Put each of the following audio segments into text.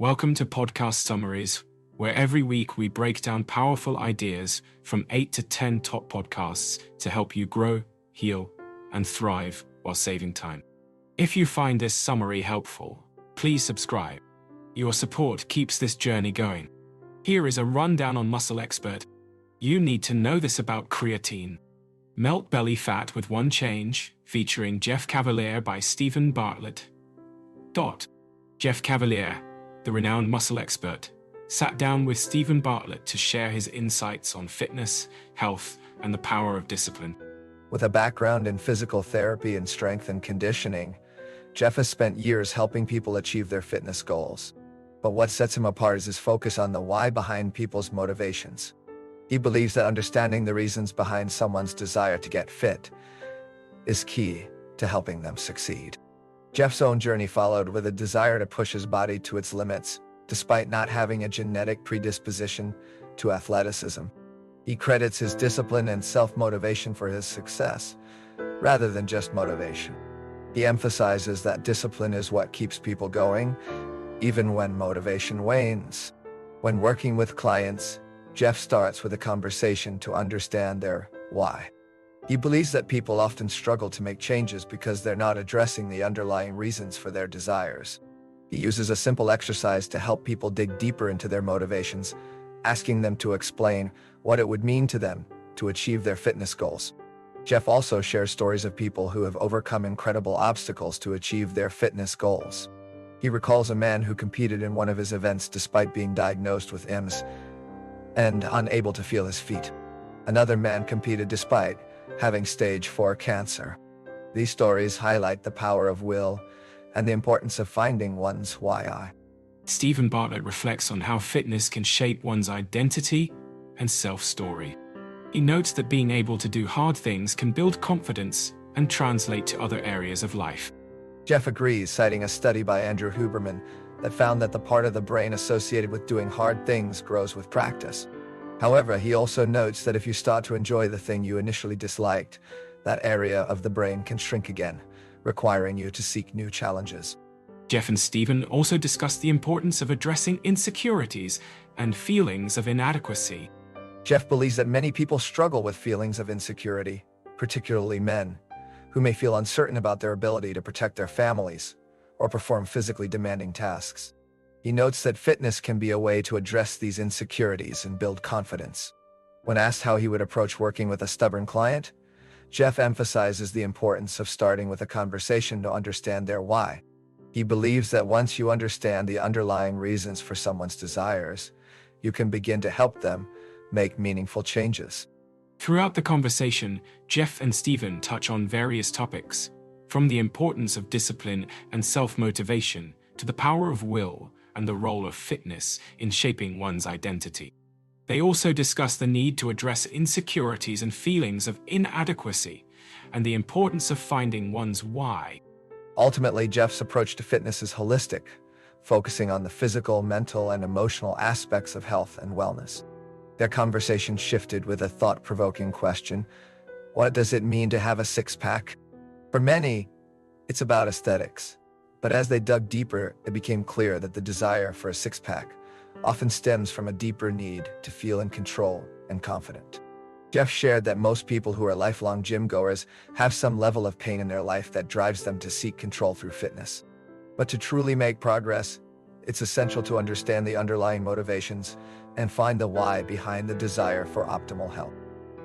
Welcome to Podcast Summaries, where every week we break down powerful ideas from 8 to 10 top podcasts to help you grow, heal, and thrive while saving time. If you find this summary helpful, please subscribe. Your support keeps this journey going. Here is a rundown on Muscle Expert. You need to know this about creatine. Melt belly fat with one change, featuring Jeff Cavaliere by Stephen Bartlett. Jeff Cavaliere, the renowned muscle expert, sat down with Stephen Bartlett to share his insights on fitness, health, and the power of discipline. With a background in physical therapy and strength and conditioning, Jeff has spent years helping people achieve their fitness goals. But what sets him apart is his focus on the why behind people's motivations. He believes that understanding the reasons behind someone's desire to get fit is key to helping them succeed. Jeff's own journey followed with a desire to push his body to its limits, despite not having a genetic predisposition to athleticism. He credits his discipline and self-motivation for his success, rather than just motivation. He emphasizes that discipline is what keeps people going, even when motivation wanes. When working with clients, Jeff starts with a conversation to understand their why. He believes that people often struggle to make changes because they're not addressing the underlying reasons for their desires. He uses a simple exercise to help people dig deeper into their motivations, asking them to explain what it would mean to them to achieve their fitness goals. Jeff also shares stories of people who have overcome incredible obstacles to achieve their fitness goals. He recalls a man who competed in one of his events despite being diagnosed with MS and unable to feel his feet. Another man competed despite having stage 4 cancer. These stories highlight the power of will and the importance of finding one's why. Stephen Bartlett reflects on how fitness can shape one's identity and self-story. He notes that being able to do hard things can build confidence and translate to other areas of life. Jeff agrees, citing a study by Andrew Huberman that found that the part of the brain associated with doing hard things grows with practice. However, he also notes that if you start to enjoy the thing you initially disliked, that area of the brain can shrink again, requiring you to seek new challenges. Jeff and Stephen also discuss the importance of addressing insecurities and feelings of inadequacy. Jeff believes that many people struggle with feelings of insecurity, particularly men, who may feel uncertain about their ability to protect their families or perform physically demanding tasks. He notes that fitness can be a way to address these insecurities and build confidence. When asked how he would approach working with a stubborn client, Jeff emphasizes the importance of starting with a conversation to understand their why. He believes that once you understand the underlying reasons for someone's desires, you can begin to help them make meaningful changes. Throughout the conversation, Jeff and Stephen touch on various topics, from the importance of discipline and self-motivation to the power of will and the role of fitness in shaping one's identity. They also discuss the need to address insecurities and feelings of inadequacy and the importance of finding one's why. Ultimately, Jeff's approach to fitness is holistic, focusing on the physical, mental, and emotional aspects of health and wellness. Their conversation shifted with a thought-provoking question: what does it mean to have a six-pack? For many, it's about aesthetics. But as they dug deeper, it became clear that the desire for a six-pack often stems from a deeper need to feel in control and confident. Jeff shared that most people who are lifelong gym goers have some level of pain in their life that drives them to seek control through fitness. But to truly make progress, it's essential to understand the underlying motivations and find the why behind the desire for optimal health.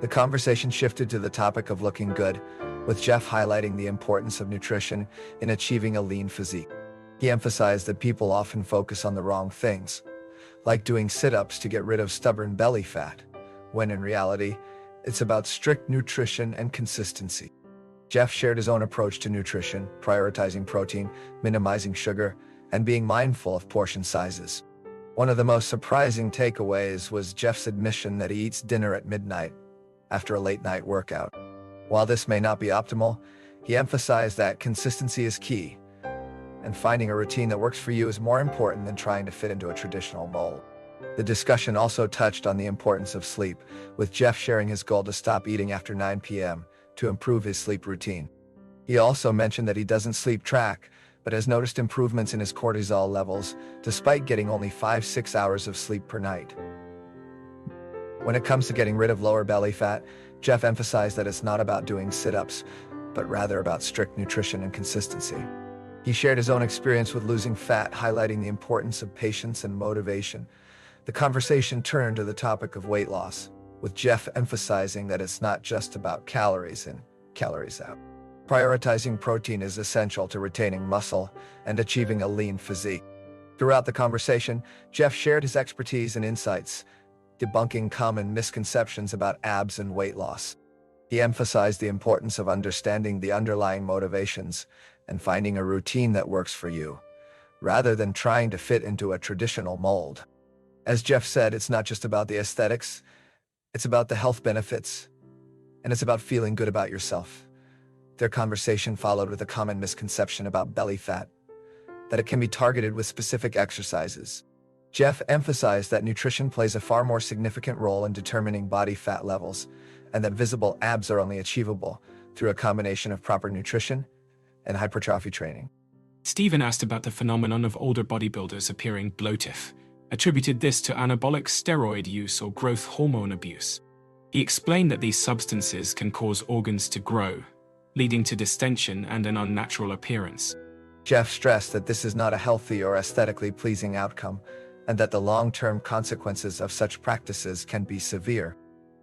The conversation shifted to the topic of looking good, with Jeff highlighting the importance of nutrition in achieving a lean physique. He emphasized that people often focus on the wrong things, like doing sit-ups to get rid of stubborn belly fat, when in reality, it's about strict nutrition and consistency. Jeff shared his own approach to nutrition, prioritizing protein, minimizing sugar, and being mindful of portion sizes. One of the most surprising takeaways was Jeff's admission that he eats dinner at midnight after a late-night workout. While this may not be optimal, he emphasized that consistency is key, and finding a routine that works for you is more important than trying to fit into a traditional mold. The discussion also touched on the importance of sleep, with Jeff sharing his goal to stop eating after 9 p.m. to improve his sleep routine. He also mentioned that he doesn't sleep track, but has noticed improvements in his cortisol levels despite getting only 5-6 hours of sleep per night. When it comes to getting rid of lower belly fat, Jeff emphasized that it's not about doing sit-ups, but rather about strict nutrition and consistency. He shared his own experience with losing fat, highlighting the importance of patience and motivation. The conversation turned to the topic of weight loss, with Jeff emphasizing that it's not just about calories in, calories out. Prioritizing protein is essential to retaining muscle and achieving a lean physique. Throughout the conversation, Jeff shared his expertise and insights, debunking common misconceptions about abs and weight loss. He emphasized the importance of understanding the underlying motivations and finding a routine that works for you, rather than trying to fit into a traditional mold. As Jeff said, it's not just about the aesthetics, it's about the health benefits, and it's about feeling good about yourself. Their conversation followed with a common misconception about belly fat, that it can be targeted with specific exercises. Jeff emphasized that nutrition plays a far more significant role in determining body fat levels, and that visible abs are only achievable through a combination of proper nutrition and hypertrophy training. Stephen asked about the phenomenon of older bodybuilders appearing bloated, attributed this to anabolic steroid use or growth hormone abuse. He explained that these substances can cause organs to grow, leading to distension and an unnatural appearance. Jeff stressed that this is not a healthy or aesthetically pleasing outcome, and that the long-term consequences of such practices can be severe.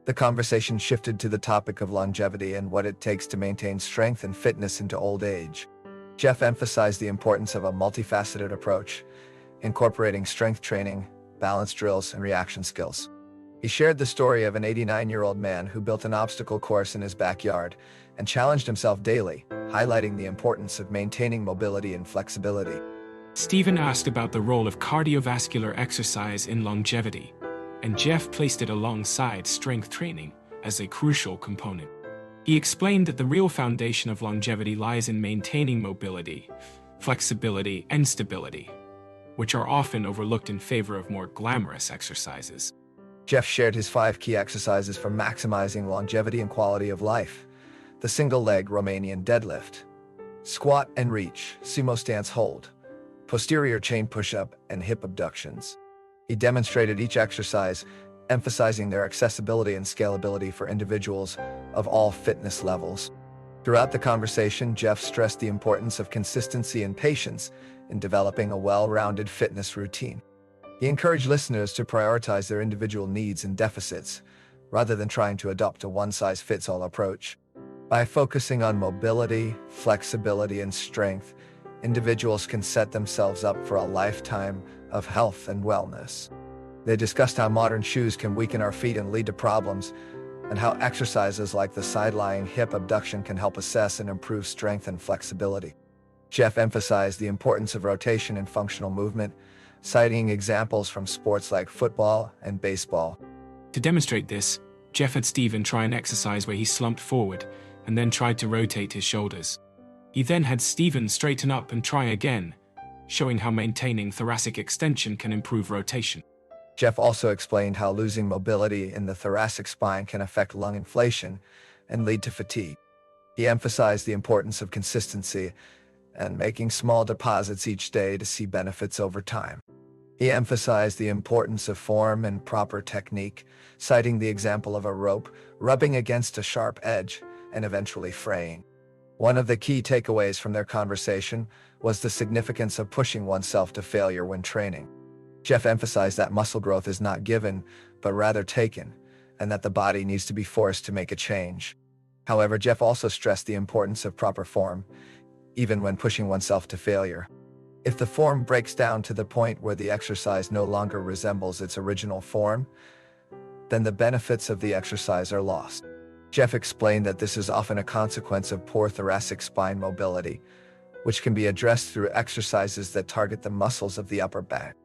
The conversation shifted to the topic of longevity and what it takes to maintain strength and fitness into old age. Jeff emphasized the importance of a multifaceted approach, incorporating strength training, balance drills, and reaction skills. He shared the story of an 89-year-old man who built an obstacle course in his backyard and challenged himself daily, highlighting the importance of maintaining mobility and flexibility. Stephen asked about the role of cardiovascular exercise in longevity, and Jeff placed it alongside strength training as a crucial component. He explained that the real foundation of longevity lies in maintaining mobility, flexibility, and stability, which are often overlooked in favor of more glamorous exercises. Jeff shared his 5 key exercises for maximizing longevity and quality of life: the single-leg Romanian deadlift, squat and reach, sumo stance hold, posterior chain push-up, and hip abductions. He demonstrated each exercise, emphasizing their accessibility and scalability for individuals of all fitness levels. Throughout the conversation, Jeff stressed the importance of consistency and patience in developing a well-rounded fitness routine. He encouraged listeners to prioritize their individual needs and deficits, rather than trying to adopt a one-size-fits-all approach. By focusing on mobility, flexibility, and strength, individuals can set themselves up for a lifetime of health and wellness. They discussed how modern shoes can weaken our feet and lead to problems, and how exercises like the side-lying hip abduction can help assess and improve strength and flexibility. Jeff emphasized the importance of rotation and functional movement, citing examples from sports like football and baseball. To demonstrate this, Jeff had Stephen try an exercise where he slumped forward and then tried to rotate his shoulders. He then had Stephen straighten up and try again, showing how maintaining thoracic extension can improve rotation. Jeff also explained how losing mobility in the thoracic spine can affect lung inflation and lead to fatigue. He emphasized the importance of consistency and making small deposits each day to see benefits over time. He emphasized the importance of form and proper technique, citing the example of a rope rubbing against a sharp edge and eventually fraying. One of the key takeaways from their conversation was the significance of pushing oneself to failure when training. Jeff emphasized that muscle growth is not given, but rather taken, and that the body needs to be forced to make a change. However, Jeff also stressed the importance of proper form, even when pushing oneself to failure. If the form breaks down to the point where the exercise no longer resembles its original form, then the benefits of the exercise are lost. Jeff explained that this is often a consequence of poor thoracic spine mobility, which can be addressed through exercises that target the muscles of the upper back.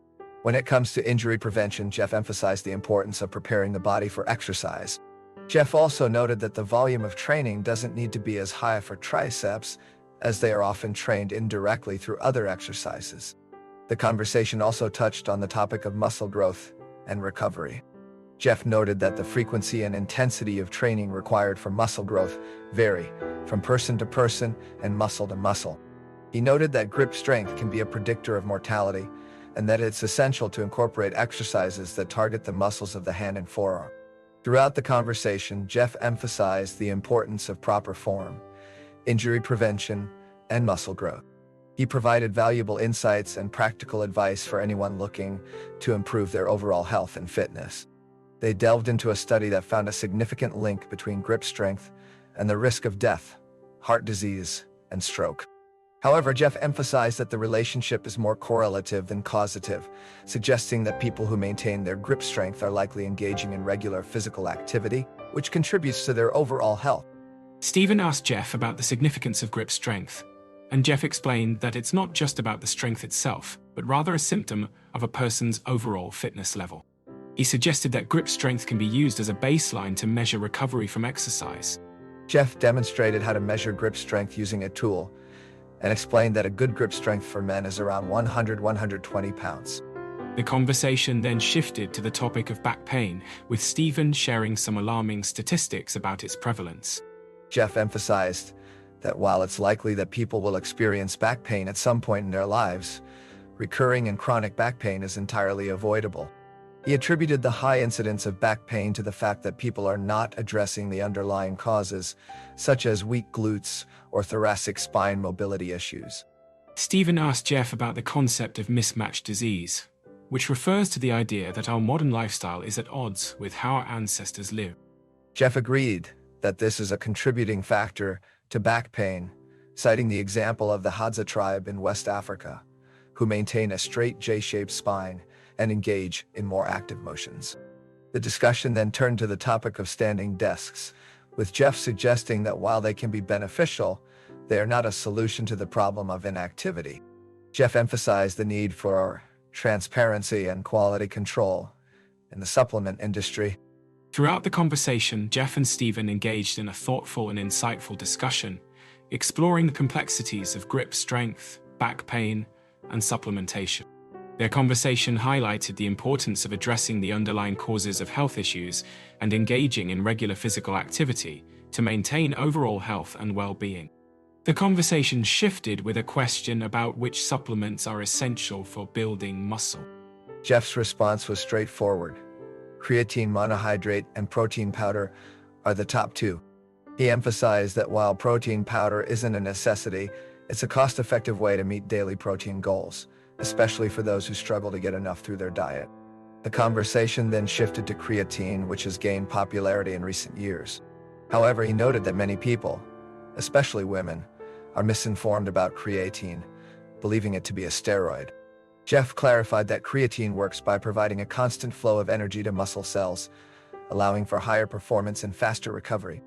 When it comes to injury prevention, Jeff emphasized the importance of preparing the body for exercise. Jeff also noted that the volume of training doesn't need to be as high for triceps, as they are often trained indirectly through other exercises. The conversation also touched on the topic of muscle growth and recovery. Jeff noted that the frequency and intensity of training required for muscle growth vary from person to person and muscle to muscle. He noted that grip strength can be a predictor of mortality, and that it's essential to incorporate exercises that target the muscles of the hand and forearm. Throughout the conversation, Jeff emphasized the importance of proper form, injury prevention, and muscle growth. He provided valuable insights and practical advice for anyone looking to improve their overall health and fitness. They delved into a study that found a significant link between grip strength and the risk of death, heart disease, and stroke. However, Jeff emphasized that the relationship is more correlative than causative, suggesting that people who maintain their grip strength are likely engaging in regular physical activity, which contributes to their overall health. Stephen asked Jeff about the significance of grip strength, and Jeff explained that it's not just about the strength itself, but rather a symptom of a person's overall fitness level. He suggested that grip strength can be used as a baseline to measure recovery from exercise. Jeff demonstrated how to measure grip strength using a tool, and explained that a good grip strength for men is around 100-120 pounds. The conversation then shifted to the topic of back pain, with Stephen sharing some alarming statistics about its prevalence. Jeff emphasized that while it's likely that people will experience back pain at some point in their lives, recurring and chronic back pain is entirely avoidable. He attributed the high incidence of back pain to the fact that people are not addressing the underlying causes, such as weak glutes or thoracic spine mobility issues. Stephen asked Jeff about the concept of mismatched disease, which refers to the idea that our modern lifestyle is at odds with how our ancestors lived. Jeff agreed that this is a contributing factor to back pain, citing the example of the Hadza tribe in West Africa, who maintain a straight J-shaped spine and engage in more active motions. The discussion then turned to the topic of standing desks, with Jeff suggesting that while they can be beneficial, they are not a solution to the problem of inactivity. Jeff emphasized the need for transparency and quality control in the supplement industry. Throughout the conversation, Jeff and Stephen engaged in a thoughtful and insightful discussion, exploring the complexities of grip strength, back pain, and supplementation. Their conversation highlighted the importance of addressing the underlying causes of health issues and engaging in regular physical activity to maintain overall health and well-being. The conversation shifted with a question about which supplements are essential for building muscle. Jeff's response was straightforward. Creatine monohydrate and protein powder are the top two. He emphasized that while protein powder isn't a necessity, it's a cost-effective way to meet daily protein goals, especially for those who struggle to get enough through their diet. The conversation then shifted to creatine, which has gained popularity in recent years. However, he noted that many people, especially women, are misinformed about creatine, believing it to be a steroid. Jeff clarified that creatine works by providing a constant flow of energy to muscle cells, allowing for higher performance and faster recovery.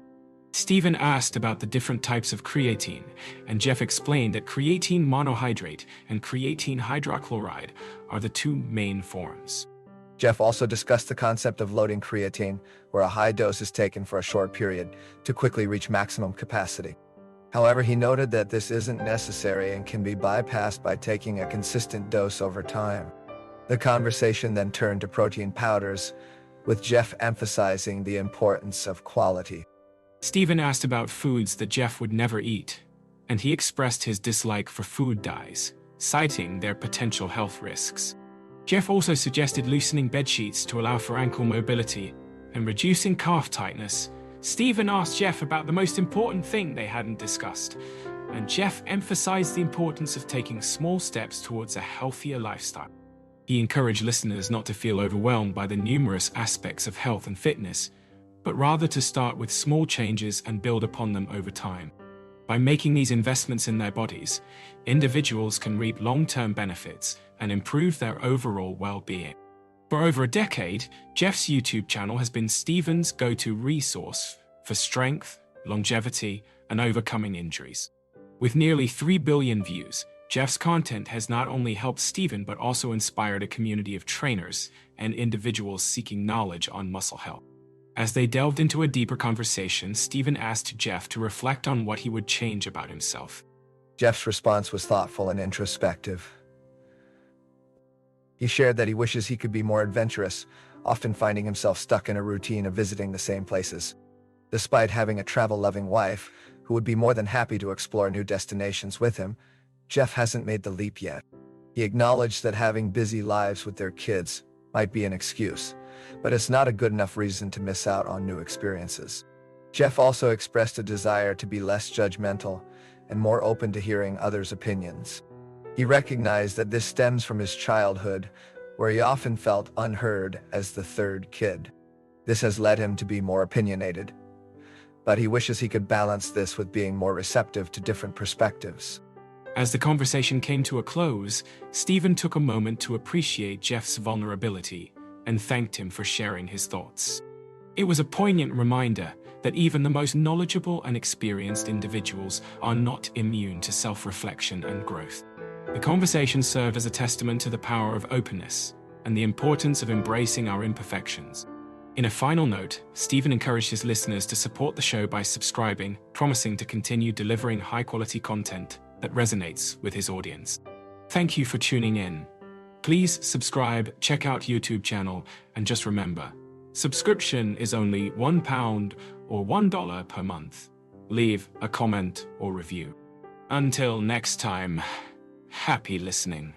Stephen asked about the different types of creatine, and Jeff explained that creatine monohydrate and creatine hydrochloride are the two main forms. Jeff also discussed the concept of loading creatine, where a high dose is taken for a short period to quickly reach maximum capacity. However, he noted that this isn't necessary and can be bypassed by taking a consistent dose over time. The conversation then turned to protein powders, with Jeff emphasizing the importance of quality. Stephen asked about foods that Jeff would never eat, and he expressed his dislike for food dyes, citing their potential health risks. Jeff also suggested loosening bedsheets to allow for ankle mobility and reducing calf tightness. Stephen asked Jeff about the most important thing they hadn't discussed, and Jeff emphasized the importance of taking small steps towards a healthier lifestyle. He encouraged listeners not to feel overwhelmed by the numerous aspects of health and fitness, but rather to start with small changes and build upon them over time. By making these investments in their bodies, individuals can reap long-term benefits and improve their overall well-being. For over a decade, Jeff's YouTube channel has been Stephen's go-to resource for strength, longevity, and overcoming injuries. With nearly 3 billion views, Jeff's content has not only helped Stephen but also inspired a community of trainers and individuals seeking knowledge on muscle health. As they delved into a deeper conversation, Stephen asked Jeff to reflect on what he would change about himself. Jeff's response was thoughtful and introspective. He shared that he wishes he could be more adventurous, often finding himself stuck in a routine of visiting the same places. Despite having a travel-loving wife who would be more than happy to explore new destinations with him, Jeff hasn't made the leap yet. He acknowledged that having busy lives with their kids might be an excuse, but it's not a good enough reason to miss out on new experiences. Jeff also expressed a desire to be less judgmental and more open to hearing others' opinions. He recognized that this stems from his childhood, where he often felt unheard as the third kid. This has led him to be more opinionated, but he wishes he could balance this with being more receptive to different perspectives. As the conversation came to a close, Stephen took a moment to appreciate Jeff's vulnerability and thanked him for sharing his thoughts. It was a poignant reminder that even the most knowledgeable and experienced individuals are not immune to self-reflection and growth. The conversation served as a testament to the power of openness and the importance of embracing our imperfections. In a final note, Stephen encouraged his listeners to support the show by subscribing, promising to continue delivering high-quality content that resonates with his audience. Thank you for tuning in. Please subscribe, check out YouTube channel, and just remember, subscription is only £1 or $1 per month. Leave a comment or review. Until next time, happy listening.